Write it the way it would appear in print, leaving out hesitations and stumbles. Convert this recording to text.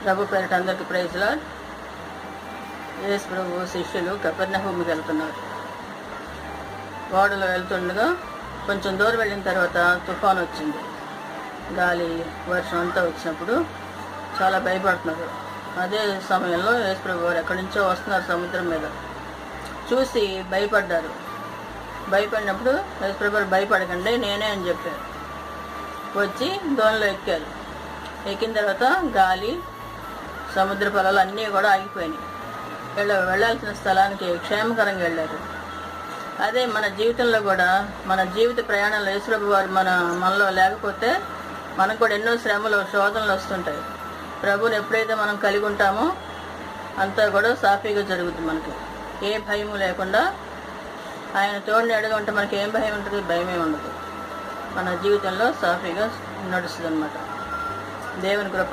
ప్రభు పేరిట అందరికీ praise lord. యేసు ప్రభు శిష్యులు కపెర్నహూముకి వెళ్తున్నారు. ఓడలో వెళ్తుండగా కొంచెం దూరం వెళ్ళిన తర్వాత తుఫాన్ వచ్చింది. గాలి వర్షం అంతా వచ్చినప్పుడు చాలా భయపడుతున్నారు. అదే సమయంలో యేసు ప్రభు వారు ఎక్కడి నుంచో వస్తున్నారు సముద్రం మీద. చూసి భయపడ్డారు. భయపడినప్పుడు యేసు ప్రభు వారు భయపడకండి నేనే అని చెప్పారు. వచ్చి దోణిలో ఎక్కారు. ఎక్కిన తర్వాత గాలి సముద్ర పొలాలు అన్నీ కూడా ఆగిపోయినాయి. వెళ్ళాల్సిన స్థలానికి క్షేమకరంగా వెళ్ళారు. అదే మన జీవితంలో కూడా మన జీవిత ప్రయాణంలో యేసు ప్రభు వారు మనలో లేకపోతే మనకు కూడా ఎన్నో శ్రమలు శోధనలు వస్తుంటాయి. ప్రభువుని ఎప్పుడైతే మనం కలిగి ఉంటామో అంతా కూడా సాఫీగా జరుగుతుంది. మనకి ఏ భయము లేకుండా ఆయన తోడిని అడిగి ఉంటే మనకి ఏం భయం ఉంటుంది? భయమే ఉండదు. మన జీవితంలో సాఫీగా నడుస్తుంది అన్నమాట. దేవుని కృప